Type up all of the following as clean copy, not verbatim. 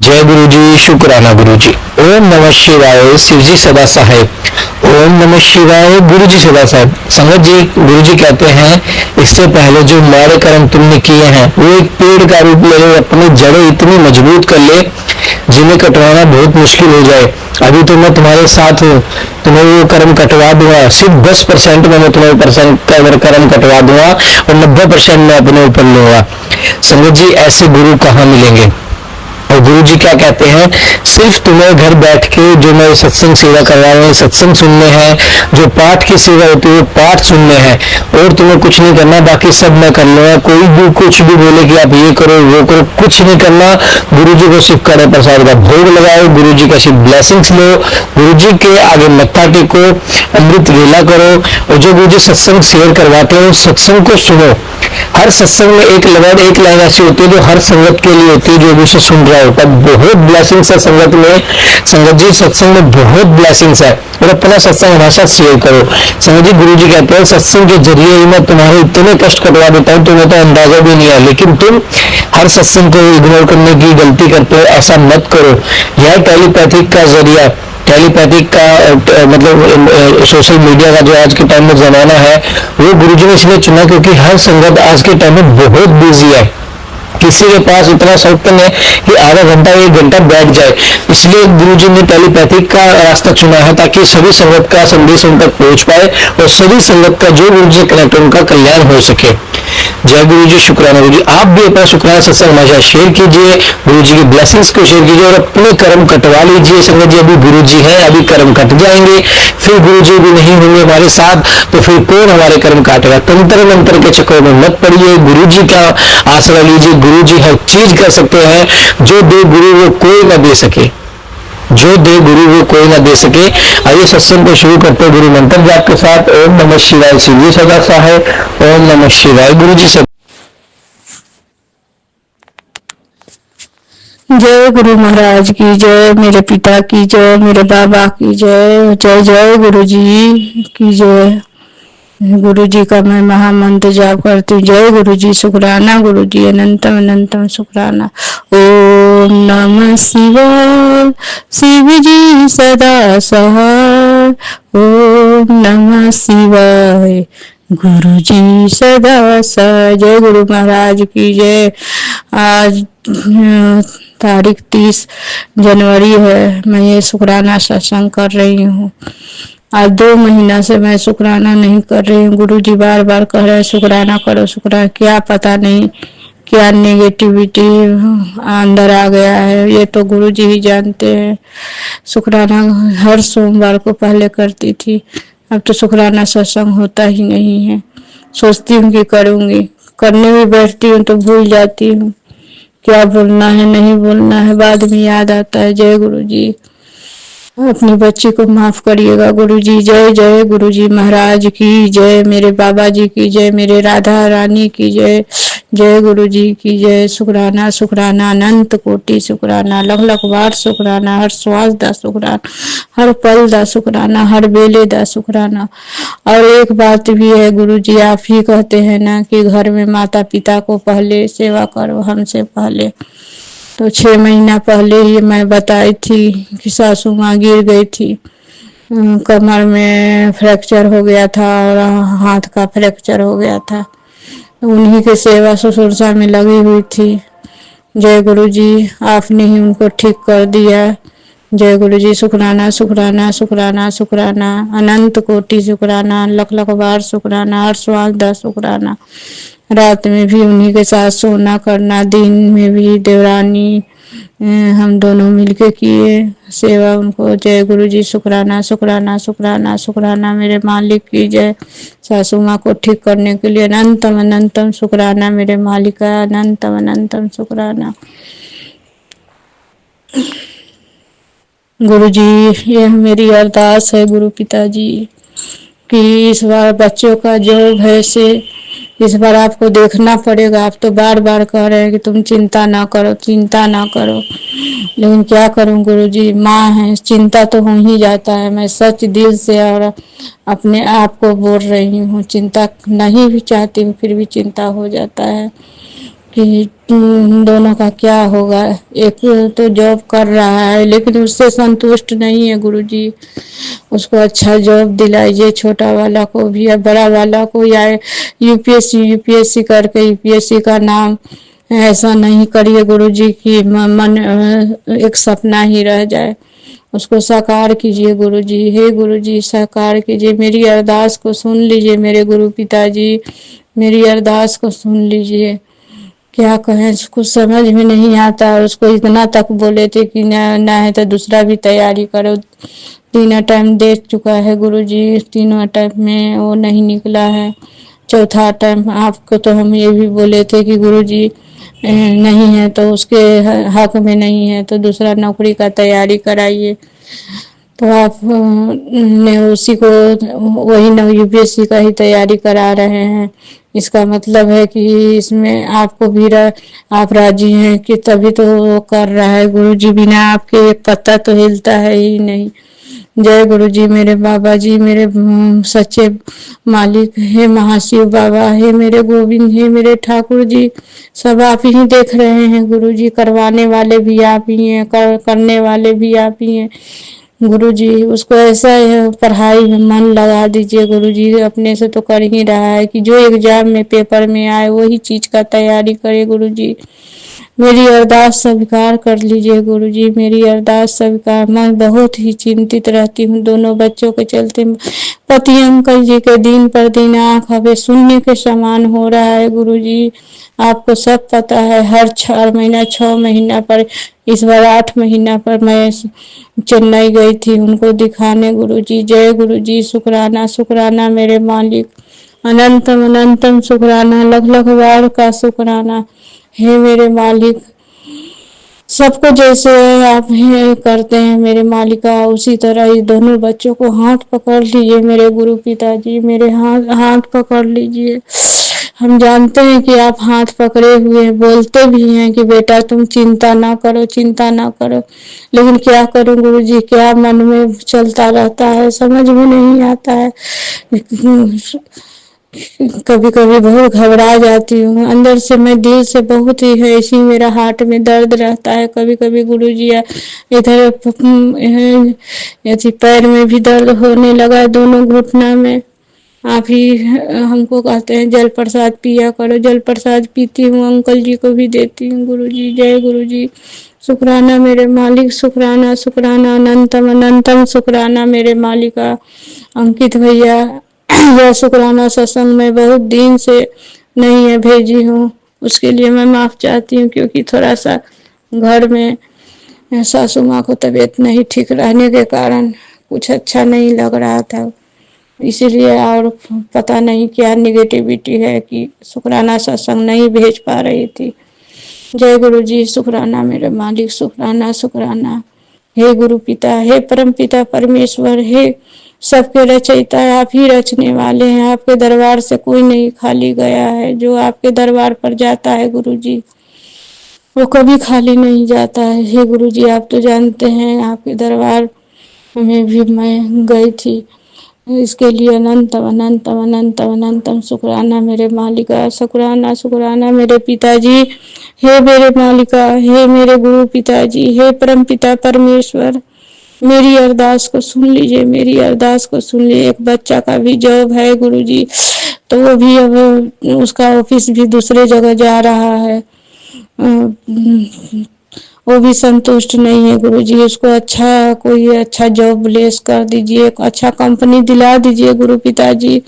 जय गुरु जी, शुक्राना गुरु जी। ओम नमः शिवाय, शिव जी सदा सहाय। ओम नमः शिवाय, गुरु जी सदा साहेब। संगत जी, गुरु जी कहते हैं इससे पहले जो माड़े कर्म तुमने किए हैं वो एक पेड़ का रूप ले ले, अपनी जड़ें इतनी मजबूत कर ले जिन्हें कटवाना बहुत मुश्किल हो जाए। अभी तो मैं तुम्हारे साथ हूँ, तुम्हें वो कर्म कटवा दूंगा। सिर्फ 10% में मैं तुम्हें कर्म कटवा दूंगा और 90% मैं अपने ऊपर लूंगा। संगत जी, ऐसे गुरु कहाँ मिलेंगे? और गुरु जी क्या कहते हैं, सिर्फ तुम्हें घर बैठ के जो मैं सत्संग सेवा करवा रहे हैं सत्संग सुनने हैं, जो पाठ की सेवा होती है वो पाठ सुनने हैं, और तुम्हें कुछ नहीं करना, बाकी सब मैं कर लूंगा। कोई भी कुछ भी बोले कि आप ये करो वो करो, कुछ नहीं करना। गुरु जी को सिर्फ कड़े प्रसाद का भोग लगाओ, गुरु जी का सिर्फ ब्लेसिंग्स लो, गुरु जी के आगे मत्था टेको, अमृत वेला करो, और जो गुरु जी सत्संग शेयर करवाते हैं उस सत्संग को सुनो। हर सत्संग में एक लाइन ऐसी होती है जो हर संगत के लिए होती है, जो भी उसे सुन रहा होता है। बहुत ब्लेसिंग्स है संगत में। संगत जी, सत्संग में बहुत ब्लेसिंग्स है, और अपना सत्संग हमेशा शेयर करो। संगत जी, गुरु जी कहते हैं सत्संग के जरिए ही मैं तुम्हारे इतने कष्ट कटवा देता हूँ, तुम्हें तो अंदाजा भी नहीं है, लेकिन तुम हर सत्संग को इग्नोर करने की गलती करते हो। ऐसा मत करो। यह टेलीपैथिक का जरिया, टेलीपैथिक का मतलब सोशल मीडिया का जो आज के टाइम में जमाना है, वो गुरुजी ने इसलिए चुना क्योंकि हर संगत आज के टाइम में बहुत बिजी है। किसी के पास इतना शौक है कि आधा घंटा 1 घंटा बैठ जाए, इसलिए गुरुजी ने टेलीपैथिक का रास्ता चुना है ताकि सभी संगत का संदेश उन तक पहुंच पाए और सभी संगत का जो गुरुजी से कनेक्ट उनका कल्याण हो सके। जय गुरु जी, शुक्राना गुरु जी। आप भी अपना शुक्राना सत्संग हमेशा शेयर कीजिए, गुरु जी की ब्लेसिंग्स को शेयर कीजिए और अपने कर्म कटवा लीजिए। संगत जी, अभी गुरु जी हैं, अभी कर्म कट जाएंगे, फिर गुरु जी भी नहीं होंगे हमारे साथ, तो फिर कौन हमारे कर्म काटेगा? तंत्र मंत्र के चक्कर में मत पड़िए, गुरु जी का आसरा लीजिए। गुरु जी हर चीज कर सकते हैं, जो दे गुरु वो कोई न दे सके, जो दे गुरु वो कोई ना दे सके। आइए सत्संग को शुरू करते हैं गुरु मंत्र जाप के साथ। ओम नमः शिवाय, शिव जी सदा सहाय। ओम नमः शिवाय, गुरु जी सदा। जय गुरु महाराज की जय, मेरे पिता की जय, मेरे बाबा की जय। जय जय गुरु जी की जय। गुरु जी का मैं महामंत्र जाप करती हूँ। जय गुरु जी, शुक्राना गुरु जी, अनंतम अनंतम शुक्राना। ओम नमः शिवाय, शिव जी सदा सहाय। ओम नमः शिवाय, गुरु जी सदा सहाय। जय गुरु महाराज की जय। आज तारीख 30 जनवरी है। मैं ये शुक्राना सत्संग कर रही हूँ। आज 2 महीना से मैं शुक्राना नहीं कर रही हूँ। गुरु जी बार बार कह रहे हैं शुक्राना करो शुक्राना। क्या पता नहीं क्या नेगेटिविटी अंदर आ गया है, ये तो गुरु जी ही जानते हैं। शुक्राना हर सोमवार को पहले करती थी, अब तो शुक्राना सत्संग होता ही नहीं है। सोचती हूँ कि करूँगी, करने में बैठती हूँ तो भूल जाती हूँ क्या बोलना है नहीं बोलना है, बाद में याद आता है। जय गुरु जी, अपनी बच्ची को माफ करिएगा गुरु जी। जय जय गुरु जी महाराज की जय, मेरे बाबा जी की जय, मेरे राधा रानी की जय। जय गुरु जी की जय। शुक्राना शुक्राना, अनंत कोटि शुक्राना, लख लख बार शुक्राना, हर श्वास दा शुक्राना, हर पल दा शुक्राना, हर बेले दा शुक्राना। और एक बात भी है गुरु जी, आप ही कहते हैं ना कि घर में माता पिता को पहले सेवा करो हमसे पहले। तो 6 महीना पहले ही मैं बताई थी कि सासू माँ गिर गई थी, कमर में फ्रैक्चर हो गया था और हाथ का फ्रैक्चर हो गया था। उन्हीं के सेवा शुश्रूषा में लगी हुई थी। जय गुरु जी, आपने ही उनको ठीक कर दिया। जय गुरु जी, शुक्राना शुक्राना शुक्राना शुक्राना, अनंत कोटि शुक्राना, लख लख बार शुक्राना, हर श्वास दा शुक्राना। रात में भी उन्हीं के साथ सोना करना, दिन में भी देवरानी हम दोनों मिलके किए सेवा उनको। जय गुरु जी, शुक्राना शुक्राना शुक्राना शुक्राना, मेरे मालिक की जय। सासू माँ को ठीक करने के लिए अनंतम अनंतम शुक्राना, मेरे मालिक का अनंतम अनंतम शुक्राना। गुरु जी, यह मेरी अरदास है गुरु पिताजी कि इस बार बच्चों का जॉब है से इस बार आपको देखना पड़ेगा। आप तो बार बार कह रहे हैं कि तुम चिंता ना करो चिंता ना करो, लेकिन क्या करूं गुरु जी, माँ है, चिंता तो हो ही जाता है। मैं सच दिल से और अपने आप को बोल रही हूँ, चिंता नहीं भी चाहती हूँ फिर भी चिंता हो जाता है। कि दोनों का क्या होगा। एक तो जॉब कर रहा है लेकिन उससे संतुष्ट नहीं है गुरुजी, उसको अच्छा जॉब दिलाइए, छोटा वाला को भी या बड़ा वाला को, या यूपीएससी करके यूपीएससी का नाम ऐसा नहीं करिए गुरुजी कि मन एक सपना ही रह जाए, उसको साकार कीजिए गुरुजी। हे गुरुजी साकार कीजिए, मेरी अरदास को सुन लीजिए मेरे गुरु पिताजी, मेरी अरदास को सुन लीजिए। क्या कहें, कुछ समझ में नहीं आता। और उसको इतना तक बोले थे कि ना है तो दूसरा भी तैयारी करो, 3 टाइम दे चुका है गुरुजी, 3 टाइम में वो नहीं निकला है। चौथा टाइम आपको तो हम ये भी बोले थे कि गुरुजी नहीं है तो उसके हक में नहीं है तो दूसरा नौकरी का तैयारी कराइए, तो आप ने उसी को वही न यूपीएससी का ही तैयारी करा रहे हैं। इसका मतलब है कि इसमें आपको भी आप राजी हैं कि तभी तो वो कर रहा है गुरुजी, बिना आपके एक पत्ता तो हिलता है ही नहीं। जय गुरुजी मेरे बाबा जी, मेरे सच्चे मालिक, हे महाशिव बाबा, हे मेरे गोविंद, हे मेरे ठाकुर जी, सब आप ही देख रहे हैं गुरुजी, करवाने वाले भी आप ही हैं, करने वाले भी आप ही हैं गुरुजी। उसको ऐसा पढ़ाई में मन लगा दीजिए गुरुजी, अपने से तो कर ही रहा है कि जो एग्जाम में पेपर में आए वही चीज का तैयारी करे गुरुजी। मेरी अरदास स्वीकार कर लीजिए गुरुजी, मेरी अरदास स्वीकार। मैं बहुत ही चिंतित रहती हूँ दोनों बच्चों के चलते। पति अंकल जी के दिन पर दिन आंख हमें शून्य के समान हो रहा है गुरुजी, आपको सब पता है। हर 6 महीना 6 महीना पर, इस बार 8 महीना पर मैं चेन्नई गई थी उनको दिखाने गुरुजी। जय गुरुजी, शुक्राना शुक्राना मेरे मालिक, अनंतम अनंतम शुक्राना, लख लख बार का शुक्राना। हे मेरे मालिक, सबको जैसे आप करते हैं मेरे मालिका, उसी तरह इस दोनों बच्चों को हाथ पकड़ लीजिए मेरे गुरु पिताजी, मेरे हाथ पकड़ लीजिए। हम जानते हैं कि आप हाथ पकड़े हुए हैं, बोलते भी हैं कि बेटा तुम चिंता ना करो, चिंता ना करो, लेकिन क्या करूं गुरुजी, क्या मन में चलता रहता है, समझ में नहीं आता है। कभी कभी बहुत घबरा जाती हूँ अंदर से, मैं दिल से बहुत ही है, इसी मेरा हार्ट में दर्द रहता है कभी कभी गुरुजी। इधर ऐसी पैर में भी दर्द होने लगा, दोनों घुटना में। आप ही हमको कहते हैं जल प्रसाद पिया करो, जल प्रसाद पीती हूँ, अंकल जी को भी देती हूँ गुरुजी। जय गुरुजी, शुक्राना मेरे मालिक, शुक्राना शुक्राना, अनंतम अनंतम शुक्राना मेरे मालिका। अंकित भैया, यह शुक्राना सत्संग में बहुत दिन से नहीं है भेजी हूँ, उसके लिए मैं माफ चाहती हूँ, क्योंकि थोड़ा सा घर में सासू माँ को तबीयत नहीं ठीक रहने के कारण कुछ अच्छा नहीं लग रहा था, इसीलिए। और पता नहीं क्या निगेटिविटी है कि शुक्राना सत्संग नहीं भेज पा रही थी। जय गुरु जी, शुक्राना मेरे मालिक, शुक्राना शुक्राना। हे गुरु पिता, हे परम पिता परमेश्वर, हे सबके रचयिता, आप ही रचने वाले हैं, आपके दरबार से कोई नहीं खाली गया है। जो आपके दरबार पर जाता है गुरु जी, वो कभी खाली नहीं जाता है। हे गुरु जी, आप तो जानते हैं, आपके दरबार में भी मैं गई थी, इसके लिए अनंतम अनंतम अनंतम अनंतम शुक्राना मेरे मालिका, शुक्राना शुक्राना मेरे पिताजी। हे मेरे मालिका, हे मेरे गुरु पिताजी, हे परम पिता परमेश्वर, मेरी अरदास को सुन लीजिए, मेरी अरदास को सुन लीजिए। एक बच्चा का भी जॉब है गुरुजी, तो वो भी अब उसका ऑफिस भी दूसरे जगह जा रहा है, वो भी संतुष्ट नहीं है गुरुजी। उसको अच्छा कोई अच्छा जॉब लेस कर दीजिए, अच्छा कंपनी दिला दीजिए गुरु पिताजी।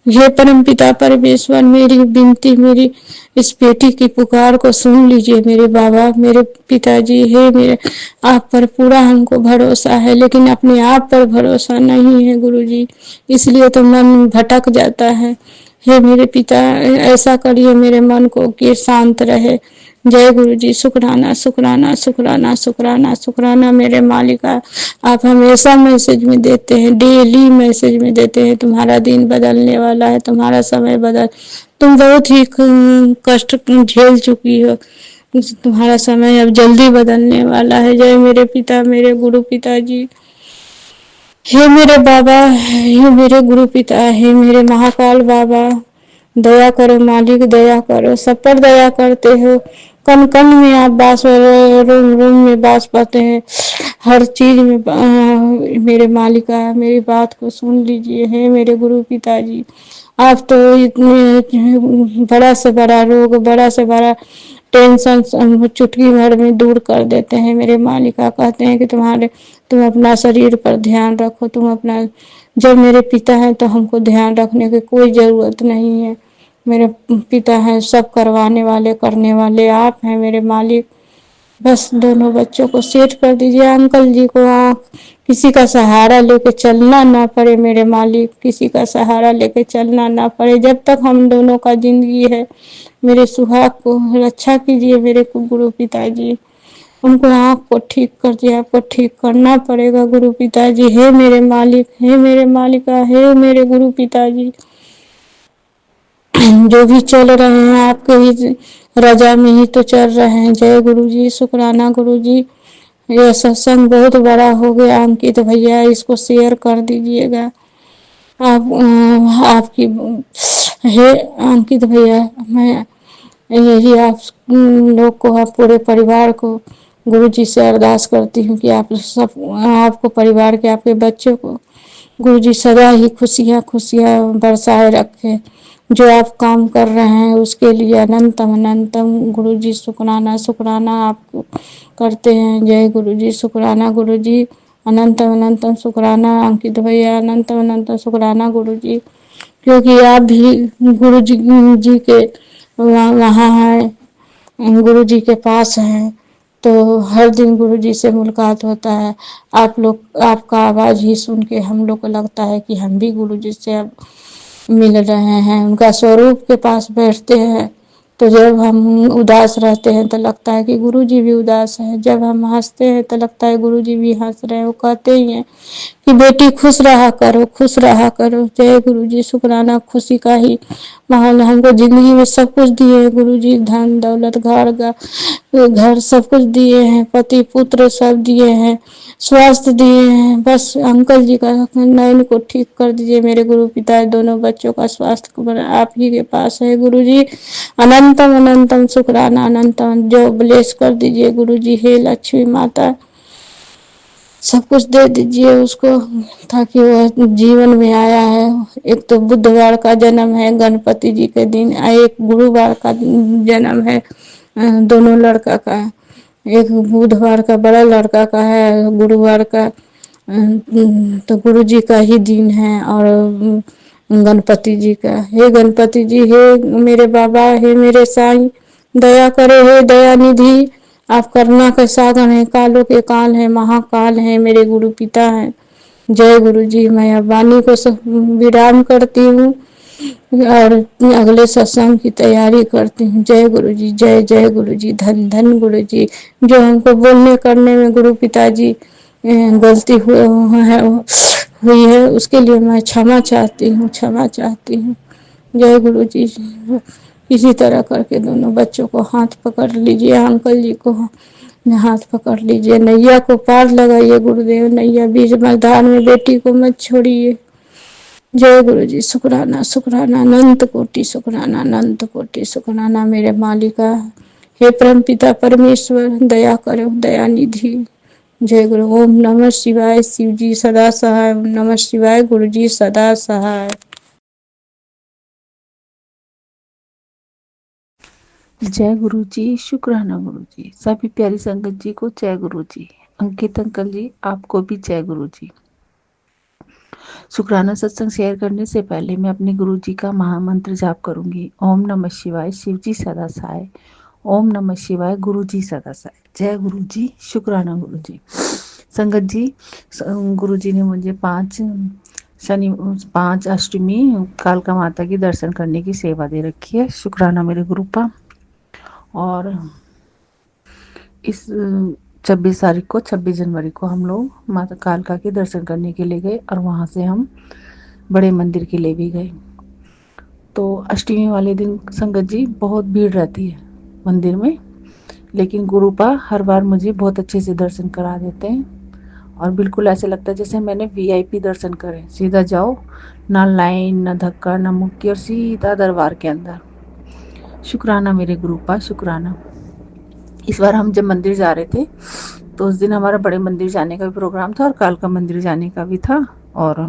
हे परम पिता परमेश्वर, मेरी विनती, मेरी इस बेटी की पुकार को सुन लीजिए मेरे बाबा, मेरे पिताजी। हे मेरे, आप पर पूरा हमको भरोसा है, लेकिन अपने आप पर भरोसा नहीं है गुरुजी, इसलिए तो मन भटक जाता है। हे मेरे पिता, ऐसा करिए मेरे मन को कि शांत रहे। जय गुरु जी, शुक्राना शुक्राना शुक्राना शुक्राना शुक्राना मेरे मालिका। आप हमेशा मैसेज में देते हैं, डेली मैसेज में देते हैं, तुम्हारा दिन बदलने वाला है, तुम्हारा समय बदल, तुम बहुत ही कष्ट झेल चुकी हो, तुम्हारा समय अब जल्दी बदलने वाला है। जय मेरे पिता, मेरे गुरु पिताजी। हे मेरे बाबा, हे मेरे गुरु पिता, हे मेरे महाकाल बाबा, दया करो मालिक, दया करो, सब पर दया करते हो। कण कण में आप बास, रूम रूम में बास पाते हैं, हर चीज में मेरे मालिका मेरी बात को सुन लीजिए। है मेरे गुरु पिताजी, आप तो इतने बड़ा से बड़ा रोग, बड़ा से बड़ा टेंशन चुटकी भर में दूर कर देते हैं। मेरे मालिका कहते हैं कि तुम अपना शरीर पर ध्यान रखो, तुम अपना, जब मेरे पिता हैं तो हमको ध्यान रखने की कोई जरूरत नहीं है। मेरे पिता हैं सब करवाने वाले, करने वाले आप हैं मेरे मालिक। बस दोनों बच्चों को सेट कर दीजिए। अंकल जी को किसी का सहारा लेके चलना ना पड़े मेरे मालिक, किसी का सहारा लेके चलना ना पड़े। जब तक हम दोनों का जिंदगी है, मेरे सुहाग को रक्षा कीजिए मेरे गुरु पिताजी। उनको आँख को ठीक कर दिया, आपको ठीक करना पड़ेगा गुरु पिताजी। हे मेरे मालिक, हे मेरे मालिका, हे मेरे गुरु पिताजी। जो भी चल रहे हैं आपके ही रजा में ही तो चल रहे हैं। जय गुरु जी, शुक्राना गुरु जी। यह सत्संग बहुत बड़ा हो गया अंकित भैया, इसको शेयर कर दीजिएगा। आप आपकी, हे अंकित भैया, मैं यही आप लोग को, आप पूरे परिवार को गुरु जी से अरदास करती हूँ कि आप सब, आपको परिवार के, आपके बच्चों को गुरु जी सदा ही खुशियाँ खुशियाँ बरसाए रखे। जो आप काम कर रहे हैं उसके लिए अनंतम अनंतम गुरु जी शुक्राना शुक्राना आपको करते हैं। जय गुरु जी, शुक्राना गुरु जी, अनंतम अनंतम शुक्राना अंकित भैया, अनंतम अनंतम शुक्राना गुरु जी। क्योंकि आप भी गुरु जी के वहाँ हैं, गुरु जी के पास हैं, तो हर दिन गुरु जी से मुलाकात होता है। आप लोग, आपका आवाज ही सुन के हम लोग को लगता है कि हम भी गुरु जी से अब मिल रहे हैं। उनका स्वरूप के पास बैठते हैं तो जब हम उदास रहते हैं तो लगता है कि गुरु जी भी उदास है, जब हम हंसते हैं तो लगता है गुरु जी भी हंस रहे हैं। वो कहते ही हैं कि बेटी खुश रहा करो, खुश रहा करो। जय गुरु जी, शुक्राना, खुशी का ही माहौल। हमको जिंदगी में सब कुछ दिए हैं गुरु जी, धन दौलत, घर सब कुछ दिए हैं, पति पुत्र सब दिए हैं, स्वास्थ्य दिए हैं। बस अंकल जी का नयन को ठीक कर दीजिए मेरे गुरु पिता। दोनों बच्चों का स्वास्थ्य आप ही के पास है गुरु जी। अनंतम अनंतम शुक्राना, अनंतम जो ब्लेस कर दीजिए गुरु जी। हे लक्ष्मी माता, सब कुछ दे दीजिए उसको, ताकि वह जीवन में आया है। एक तो बुधवार का जन्म है गणपति जी के दिन, एक गुरुवार का जन्म है दोनों लड़का का। एक बुधवार का बड़ा लड़का का है, गुरुवार का तो गुरु जी का ही दिन है, और गणपति जी का। हे गणपति जी, हे मेरे बाबा, हे मेरे साईं, दया करो, हे दया निधि। आप करुणा के सागर हैं, कालों के काल हैं, महाकाल हैं, मेरे गुरु पिता हैं। जय गुरु जी। मैं अब वाणी को विराम करती हूँ और अगले सत्संग की तैयारी करती हूँ। जय गुरु जी, जय जय गुरु जी, धन धन गुरु जी। जो हमको बोलने करने में गुरु पिताजी गलती हुई है उसके लिए मैं क्षमा चाहती हूँ, क्षमा चाहती हूँ। जय गुरु जी। इसी तरह करके दोनों बच्चों को हाथ पकड़ लीजिए, अंकल जी को हाथ पकड़ लीजिए, नैया को पार लगाइए गुरुदेव, नैया बीच मैदान में बेटी को मत छोड़िए। जय गुरु जी, शुक्राना शुक्राना, अनंत कोटि शुक्राना, अनंत कोटि शुक्राना मेरे मालिका। हे परम पिता परमेश्वर, दया करो, दया निधि। जय गुरु। ओम नमः शिवाय, शिव जी सदा सहाय। ओम नमः शिवाय, गुरु जी सदा सहाय। जय गुरु जी, शुक्राना गुरु जी। सभी प्यारी संगत जी को जय गुरु जी। अंकित अंकल जी, आपको भी जय गुरु जी। शुक्राना सत्संग शेयर करने से पहले मैं अपने गुरु जी का महामंत्र जाप करूंगी। ओम नमः शिवाय, शिव जी सदा सहाय। ओम नमः शिवाय, गुरु जी सदा सहाय। जय गुरु जी, शुक्राना गुरु जी। संगत जी, गुरु जी ने मुझे 5 अष्टमी कालका माता की दर्शन करने की सेवा दे रखी है। शुक्राना मेरे गुरु पा। और इस 26 तारीख को, 26 जनवरी को हम लोग माता कालका के दर्शन करने के लिए गए और वहाँ से हम बड़े मंदिर के लिए भी गए। तो अष्टमी वाले दिन संगत जी बहुत भीड़ रहती है मंदिर में, लेकिन गुरुपा हर बार मुझे बहुत अच्छे से दर्शन करा देते हैं और बिल्कुल ऐसे लगता है जैसे मैंने वीआईपी दर्शन करे। सीधा जाओ, ना लाइन ना धक्का ना मुक्की, और सीधा दरबार के अंदर। शुक्राना मेरे गुरु का, शुक्राना। इस बार हम जब मंदिर जा रहे थे तो उस दिन हमारा बड़े मंदिर जाने का भी प्रोग्राम था और कालका मंदिर जाने का भी था। और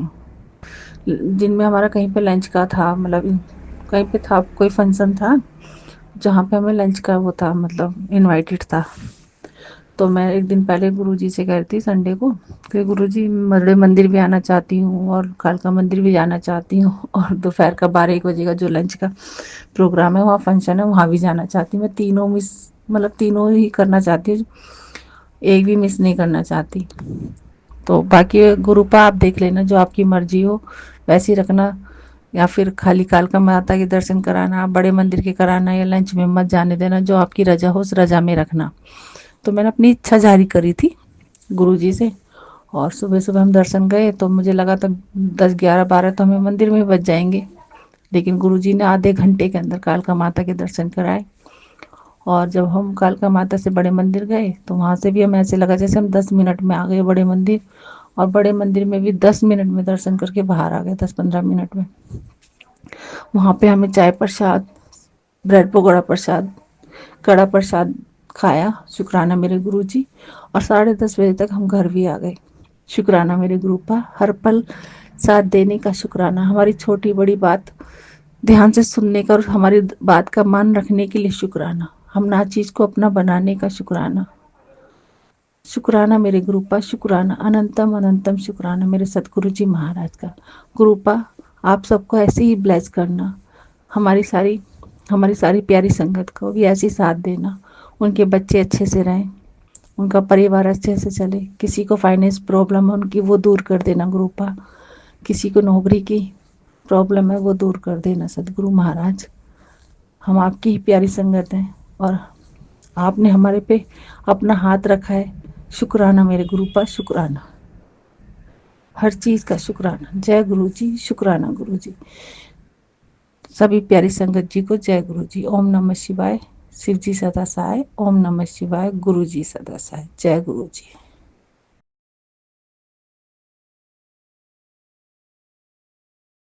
दिन में हमारा कहीं पे लंच का था, मतलब कहीं पे था, कोई फंक्शन था जहाँ पे हमें लंच का वो था, मतलब इनवाइटेड था। तो मैं एक दिन पहले गुरुजी से कह रही थी संडे को कि गुरुजी बड़े मंदिर भी आना चाहती हूँ और कालका मंदिर भी जाना चाहती हूँ, और दोपहर का 12-1 बजे का जो लंच का प्रोग्राम है, वहाँ फंक्शन है, वहाँ भी जाना चाहती हूँ। मैं तीनों मिस, मतलब तीनों ही करना चाहती हूँ, एक भी मिस नहीं करना चाहती। तो बाकी गुरुपा आप देख लेना, जो आपकी मर्जी हो वैसी रखना, या फिर खाली कालका माता के दर्शन कराना, बड़े मंदिर के कराना, या लंच में मत जाने देना, जो आपकी रजा हो उस रजा में रखना। तो मैंने अपनी इच्छा जारी करी थी गुरुजी से, और सुबह सुबह हम दर्शन गए तो मुझे लगा था 10, 11, 12 तो हमें मंदिर में बच जाएंगे, लेकिन गुरुजी ने आधे घंटे के अंदर कालका माता के दर्शन कराए। और जब हम कालका माता से बड़े मंदिर गए तो वहाँ से भी हमें ऐसे लगा जैसे हम 10 मिनट में आ गए बड़े मंदिर, और बड़े मंदिर में भी 10 मिनट में दर्शन करके बाहर आ गए, 10-15 मिनट में। वहाँ पे हमें चाय प्रसाद, ब्रेड पकौड़ा प्रसाद, कड़ा प्रसाद खाया, शुक्राना मेरे गुरुजी। और 10:30 बजे तक हम घर भी आ गए। शुक्राना मेरे गुरु का, हर पल साथ देने का शुक्राना, हमारी छोटी बड़ी बात ध्यान से सुनने का और हमारी बात का मान रखने के लिए शुक्राना, हम ना चीज को अपना बनाने का शुक्राना। शुक्राना मेरे गुरुपा, शुक्राना अनंतम अनंतम शुक्राना मेरे सतगुरु जी महाराज का। गुरुपा आप सबको ऐसे ही ब्लेस करना, हमारी सारी प्यारी संगत को भी ऐसे साथ देना, उनके बच्चे अच्छे से रहें, उनका परिवार अच्छे से चले, किसी को फाइनेंस प्रॉब्लम है उनकी वो दूर कर देना गुरुपा, किसी को नौकरी की प्रॉब्लम है वो दूर कर देना सदगुरु महाराज। हम आपकी ही प्यारी संगत हैं और आपने हमारे पे अपना हाथ रखा है। शुक्राना मेरे गुरु पर, शुक्राना हर चीज का शुक्राना। जय गुरु जी, शुक्राना गुरु जी। सभी प्यारी संगत जी को जय गुरु जी। ओम नमः शिवाय। शिव जी सदा सहाय। ओम नमः शिवाय। गुरु जी सदा सहाय। जय गुरु जी।